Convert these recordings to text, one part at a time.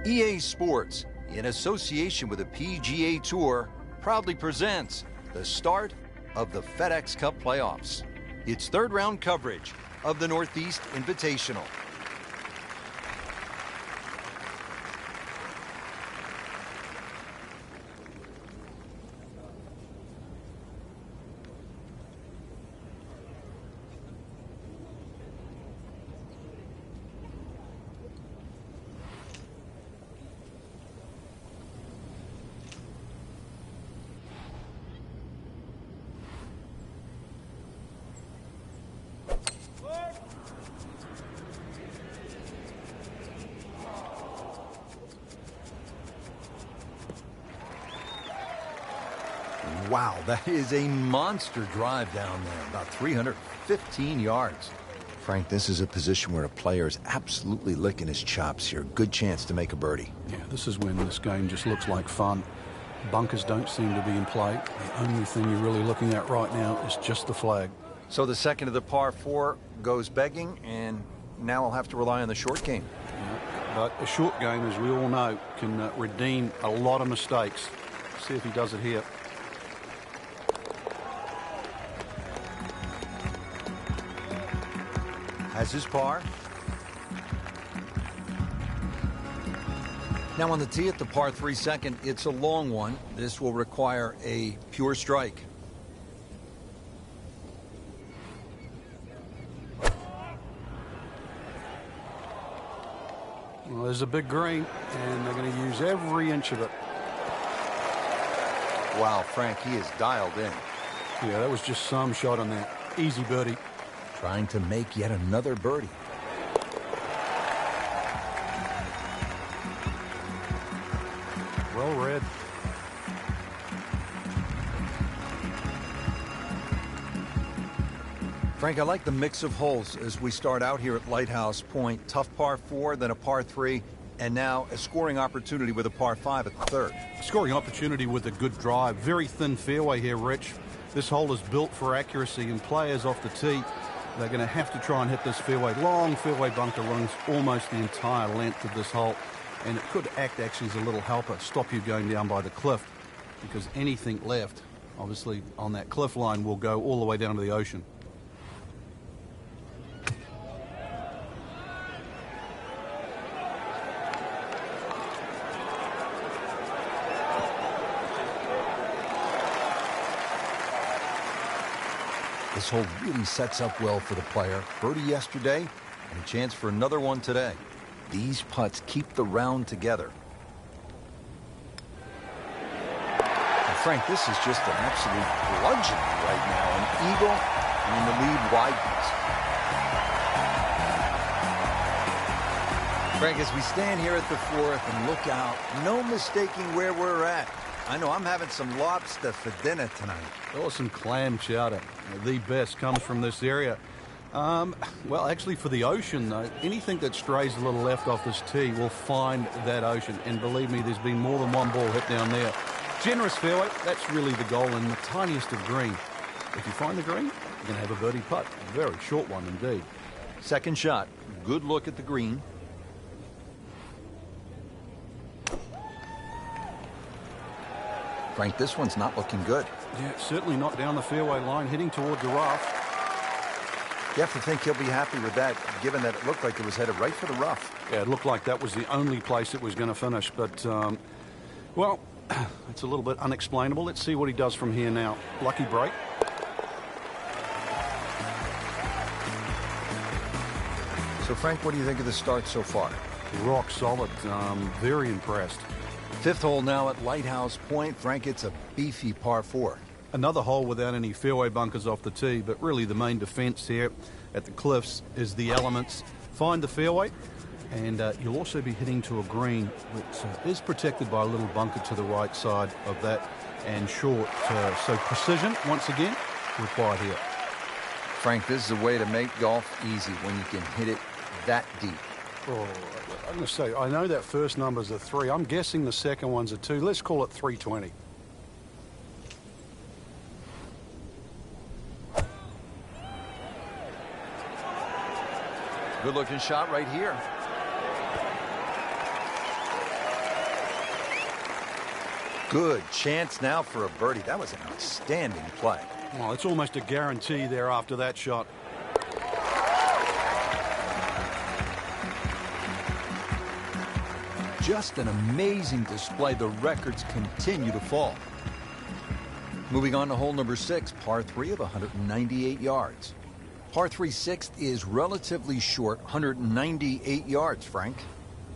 EA Sports, in association with the PGA Tour, proudly presents the start of the FedEx Cup playoffs. It's third round coverage of the Northeast Invitational. Wow, that is a monster drive down there, about 315 yards. Frank, this is a position where a player is absolutely licking his chops here. Good chance to make a birdie. Yeah, this is when this game just looks like fun. Bunkers don't seem to be in play. The only thing you're really looking at right now is just the flag. So the second of the par 4 goes begging, and now I'll have to rely on the short game. Yeah, but a short game, as we all know, can redeem a lot of mistakes. See if he does it here. Has his par. Now on the tee at the par 3 second, it's a long one. This will require a pure strike. Well, there's a big green, and they're going to use every inch of it. Wow, Frank, he is dialed in. Yeah, that was just some shot on that. Easy birdie. Trying to make yet another birdie. Well read. Frank, I like the mix of holes as we start out here at Lighthouse Point. Tough par 4, then a par 3, and now a scoring opportunity with a par 5 at the third. Scoring opportunity with a good drive. Very thin fairway here, Rich. This hole is built for accuracy, and players off the tee, they're going to have to try and hit this fairway. Long fairway bunker runs almost the entire length of this hole, and it could act actually as a little helper, stop you going down by the cliff, because anything left, obviously, on that cliff line will go all the way down to the ocean. This hole really sets up well for the player. Birdie yesterday, and a chance for another one today. These putts keep the round together. And Frank, this is just an absolute bludgeon right now. An eagle, and the lead widens. Frank, as we stand here at the 4th and look out, no mistaking where we're at. I know I'm having some lobster for dinner tonight. Oh, some clam chowder. The best comes from this area. Well, actually, for the ocean, though, anything that strays a little left off this tee will find that ocean. And believe me, there's been more than one ball hit down there. Generous fairway, that's really the goal in the tiniest of green. If you find the green, you're going to have a birdie putt. A very short one indeed. Second shot. Good look at the green. Frank, this one's not looking good. Yeah, certainly not down the fairway line, heading toward the rough. You have to think he'll be happy with that, given that it looked like it was headed right for the rough. Yeah, it looked like that was the only place it was going to finish. But, well, it's a little bit unexplainable. Let's see what he does from here now. Lucky break. So, Frank, what do you think of the start so far? Rock solid. Very impressed. 5th hole now at Lighthouse Point. Frank, it's a beefy par 4. Another hole without any fairway bunkers off the tee, but really the main defense here at the cliffs is the elements. Find the fairway, and you'll also be hitting to a green that is protected by a little bunker to the right side of that, and short. So precision, once again, required here. Frank, this is a way to make golf easy when you can hit it that deep. Oh, I'm going to say, I know that first number's a 3. I'm guessing the second one's a 2. Let's call it 320. Good-looking shot right here. Good chance now for a birdie. That was an outstanding play. Well, it's almost a guarantee there after that shot. Just an amazing display. The records continue to fall. Moving on to hole number 6, par 3 of 198 yards. Par 3 sixth is relatively short, 198 yards, Frank.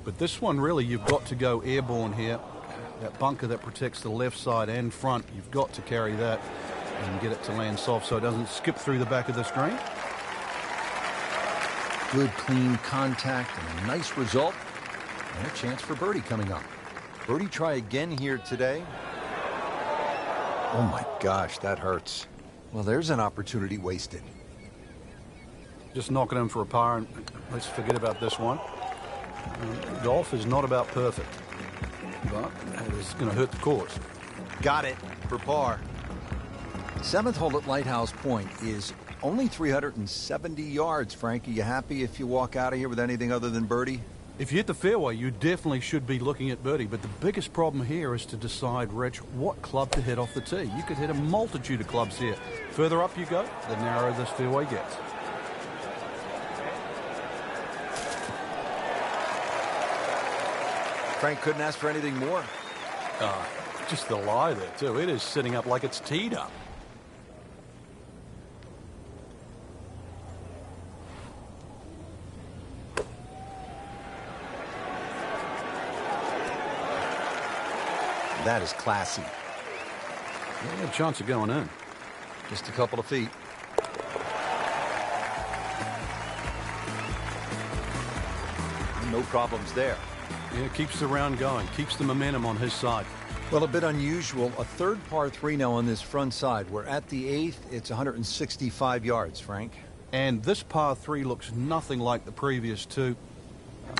But this one, really, you've got to go airborne here. That bunker that protects the left side and front, you've got to carry that and get it to land soft so it doesn't skip through the back of the screen. Good, clean contact and a nice result. And a chance for birdie coming up. Birdie try again here today. Oh my gosh, that hurts. Well, there's an opportunity wasted. Just knocking him for a par, and let's forget about this one. Golf is not about perfect, but it's going to hurt the course. Got it for par. 7th hole at Lighthouse Pointe is only 370 yards. Frank, are you happy if you walk out of here with anything other than birdie? If you hit the fairway, you definitely should be looking at birdie, but the biggest problem here is to decide, Rich, what club to hit off the tee. You could hit a multitude of clubs here. Further up you go, the narrower this fairway gets. Frank couldn't ask for anything more. Just the lie there, too. It is sitting up like it's teed up. That is classy. Yeah, a chance of going in. Just a couple of feet. No problems there. Yeah, keeps the round going, keeps the momentum on his side. Well, a bit unusual. A third par 3 now on this front side. We're at the 8th. It's 165 yards, Frank. And this par 3 looks nothing like the previous two.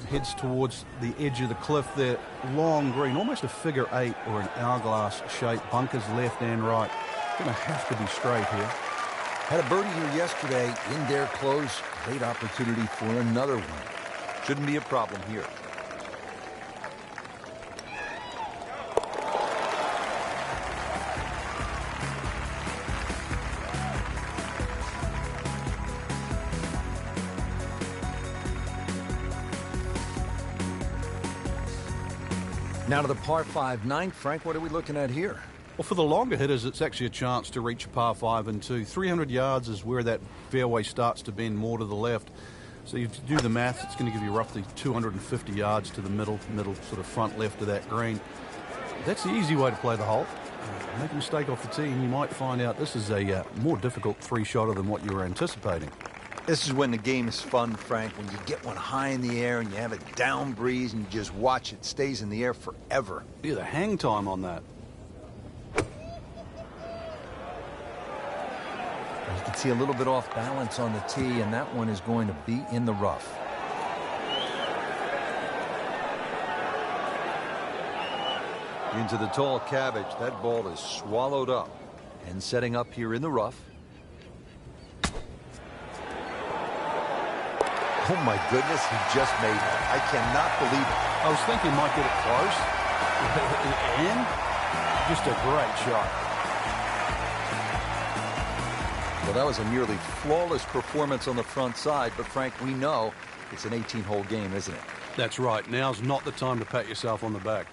Heads towards the edge of the cliff there. Long green, almost a figure 8 or an hourglass shape. Bunkers left and right. Going to have to be straight here. Had a birdie here yesterday. In there close. Great opportunity for another one. Shouldn't be a problem here. Now to the par 5 9th. Frank, what are we looking at here? Well, for the longer hitters, it's actually a chance to reach a par 5 and 2. 300 yards is where that fairway starts to bend more to the left. So if you do the math, it's going to give you roughly 250 yards to the middle sort of front left of that green. That's the easy way to play the hole. Make a mistake off the tee and you might find out this is a more difficult 3-shotter than what you were anticipating. This is when the game is fun, Frank, when you get one high in the air and you have a down breeze and you just watch it stays in the air forever. Yeah, the hang time on that. You can see a little bit off balance on the tee, and that one is going to be in the rough. Into the tall cabbage. That ball is swallowed up. And setting up here in the rough. Oh my goodness, he just made it. I cannot believe it. I was thinking he might get it close. And just a great shot. Well, that was a nearly flawless performance on the front side, but Frank, we know it's an 18-hole game, isn't it? That's right. Now's not the time to pat yourself on the back.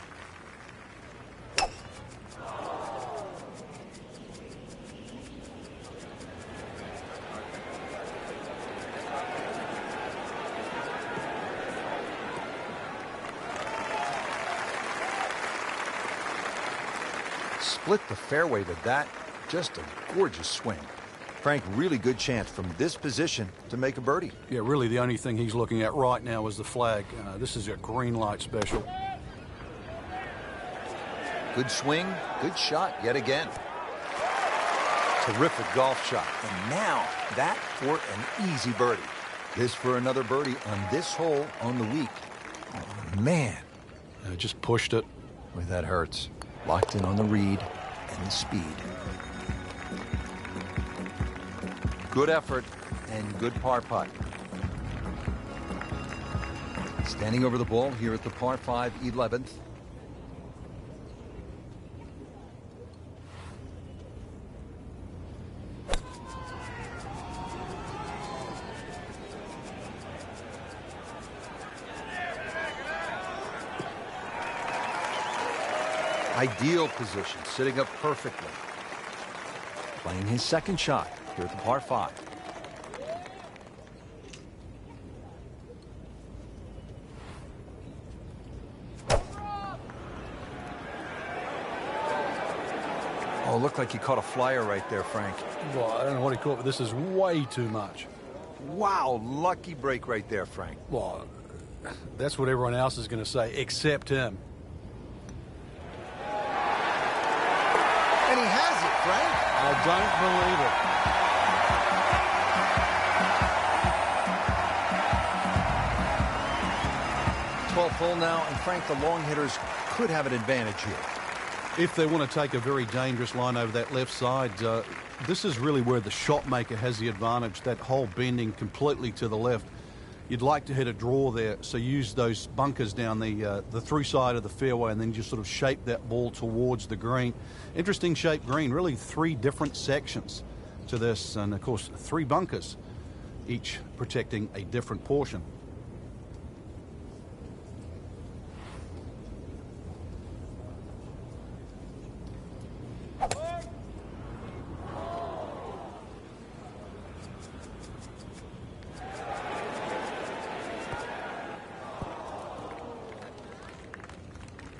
Split the fairway with that. Just a gorgeous swing. Frank, really good chance from this position to make a birdie. Yeah, really the only thing he's looking at right now is the flag. This is a green light special. Good swing, good shot yet again. Terrific golf shot. And now that for an easy birdie. This for another birdie on this hole on the week. Oh, man. Just pushed it. Boy, that hurts. Locked in on the read and the speed. Good effort and good par putt. Standing over the ball here at the par 5 11th. Ideal position, sitting up perfectly. Playing his second shot here at the par 5. Oh, looked like he caught a flyer right there, Frank. Well, I don't know what he caught, but this is way too much. Wow, lucky break right there, Frank. Well, that's what everyone else is going to say, except him. And he has it, Frank. I don't believe it. 12th hole now, and Frank, the long hitters could have an advantage here. If they want to take a very dangerous line over that left side, this is really where the shot maker has the advantage. That hole bending completely to the left. You'd like to hit a draw there, so use those bunkers down the through side of the fairway and then just sort of shape that ball towards the green. Interesting shaped green, really 3 different sections to this, and of course 3 bunkers, each protecting a different portion.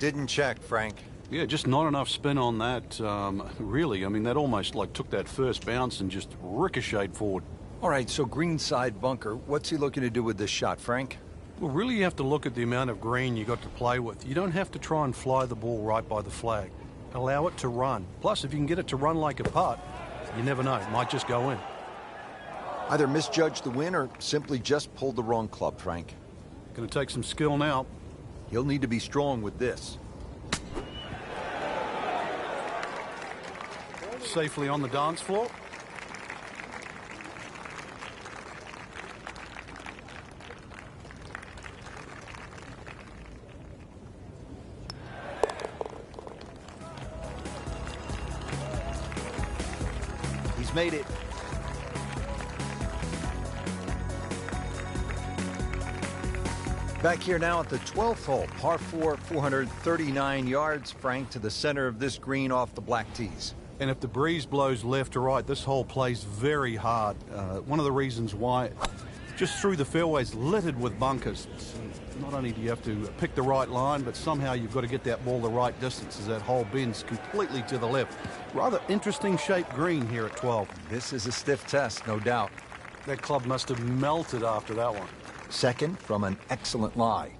Didn't check, Frank. Yeah, just not enough spin on that, really. I mean, that almost like took that first bounce and just ricocheted forward. All right, so greenside bunker. What's he looking to do with this shot, Frank? Well, really you have to look at the amount of green you got to play with. You don't have to try and fly the ball right by the flag. Allow it to run. Plus, if you can get it to run like a putt, you never know. It might just go in. Either misjudged the win or simply just pulled the wrong club, Frank. Going to take some skill now. He'll need to be strong with this. Safely on the dance floor. He's made it. Back here now at the 12th hole, par 4, 439 yards, Frank, to the center of this green off the black tees. And if the breeze blows left to right, this hole plays very hard. One of the reasons why, just through the fairways littered with bunkers. Not only do you have to pick the right line, but somehow you've got to get that ball the right distance as that hole bends completely to the left. Rather interesting shaped green here at 12. This is a stiff test, no doubt. That club must have melted after that one. Second from an excellent lie.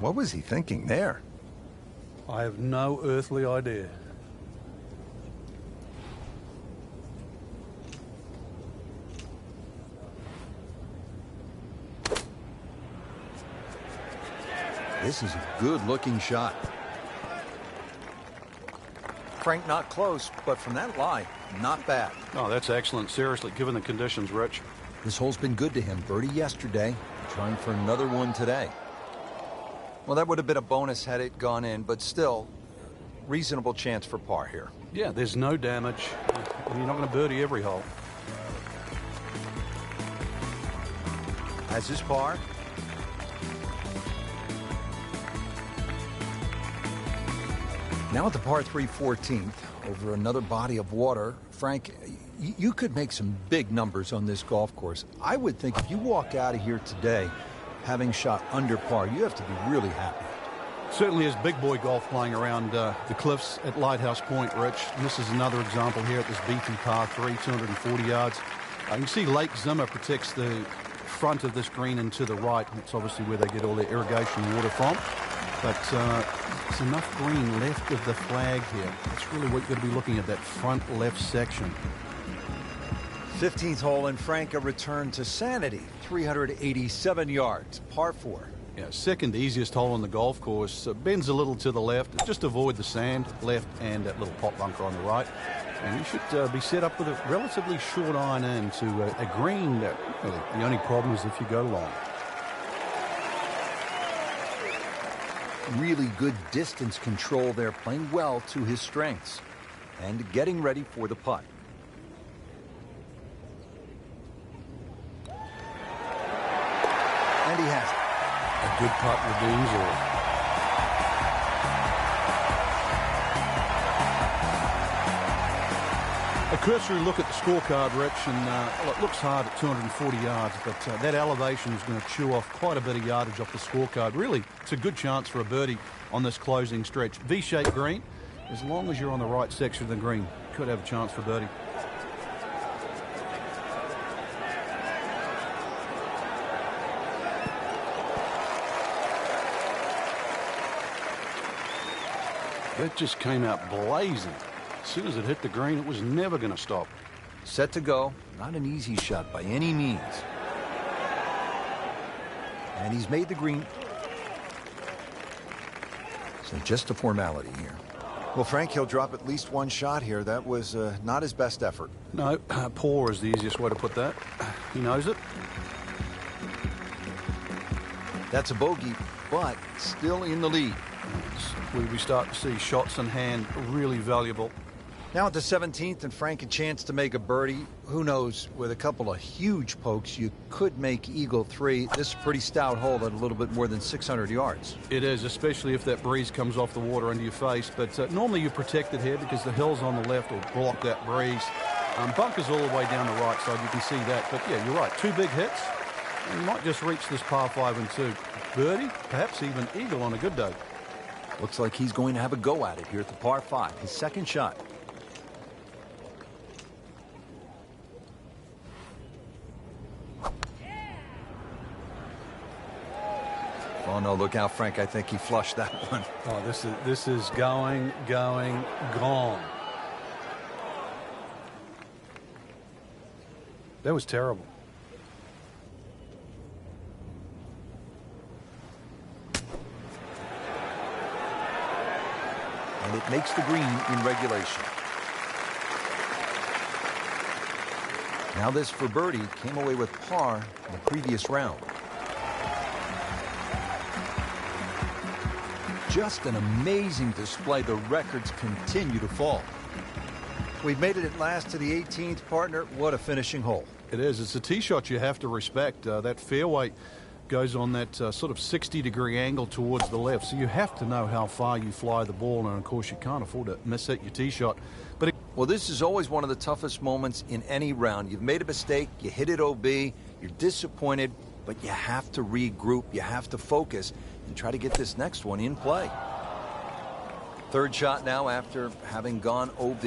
What was he thinking there? I have no earthly idea. This is a good-looking shot. Frank, not close, but from that lie, not bad. Oh, that's excellent. Seriously, given the conditions, Rich. This hole's been good to him. Birdie yesterday, trying for another one today. Well, that would have been a bonus had it gone in, but still, reasonable chance for par here. Yeah, there's no damage. You're not going to birdie every hole. Has his par. Now at the par 3 14th, over another body of water. Frank, you could make some big numbers on this golf course. I would think if you walk out of here today having shot under par, you have to be really happy. Certainly is big boy golf playing around the cliffs at Lighthouse Pointe, Rich. And this is another example here at this beefy par 3, 240 yards. You can see Lake Zimmer protects the front of this green and to the right. That's obviously where they get all their irrigation water from. But there's enough green left of the flag here. That's really what you're going to be looking at, that front left section. 15th hole, and Frank, a return to sanity. 387 yards, par 4. Yeah, second easiest hole on the golf course. Bends a little to the left. Just avoid the sand, left, and that little pot bunker on the right. And you should be set up with a relatively short iron in to a green. That, well, the only problem is if you go long. Really good distance control there, playing well to his strengths. and getting ready for the putt. And he has it. A good putt redeems all. A cursory look at the scorecard, Rich, and well, it looks hard at 240 yards, but that elevation is going to chew off quite a bit of yardage off the scorecard. Really, it's a good chance for a birdie on this closing stretch. V-shaped green, as long as you're on the right section of the green, could have a chance for birdie. That just came out blazing. As soon as it hit the green, it was never going to stop. Set to go. Not an easy shot by any means. And he's made the green. So just a formality here. Well, Frank, he'll drop at least one shot here. That was not his best effort. No, poor is the easiest way to put that. He knows it. That's a bogey, but still in the lead. We start to see shots in hand really valuable. Now at the 17th, and Frank a chance to make a birdie. Who knows, with a couple of huge pokes, you could make Eagle 3. This is a pretty stout hole at a little bit more than 600 yards. It is, especially if that breeze comes off the water into your face. But normally you're protected here because the hills on the left will block that breeze. Bunkers all the way down the right side, you can see that. But yeah, you're right, two big hits. And you might just reach this par 5 and 2. Birdie, perhaps even eagle on a good day. Looks like he's going to have a go at it here at the par 5, his second shot. Oh, no, look out, Frank. I think he flushed that one. Oh, this is going, gone. That was terrible. And it makes the green in regulation. Now this for birdie. Came away with par in the previous round. Just an amazing display. The records continue to fall. We've made it at last to the 18th, partner. What a finishing hole. It is. It's a tee shot you have to respect. That fairway goes on that sort of 60-degree angle towards the left, so you have to know how far you fly the ball, and of course you can't afford to miss hit your tee shot. But well, this is always one of the toughest moments in any round. You've made a mistake, you hit it OB, you're disappointed, but you have to regroup, you have to focus and try to get this next one in play. Third shot now after having gone OB.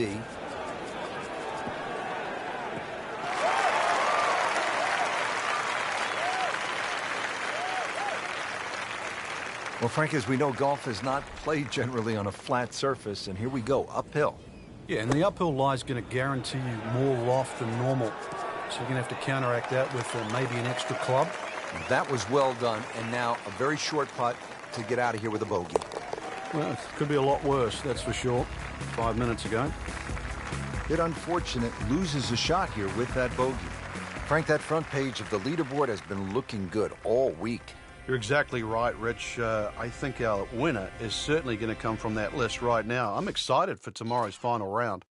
Well, Frank, as we know, golf is not played generally on a flat surface, and here we go, uphill. Yeah, and the uphill lie is going to guarantee you more loft than normal. So you're going to have to counteract that with maybe an extra club. That was well done, and now a very short putt to get out of here with a bogey. Well, it could be a lot worse, that's for sure. 5 minutes ago. Bit unfortunate, loses a shot here with that bogey. Frank, that front page of the leaderboard has been looking good all week. You're exactly right, Rich. I think our winner is certainly going to come from that list right now. I'm excited for tomorrow's final round.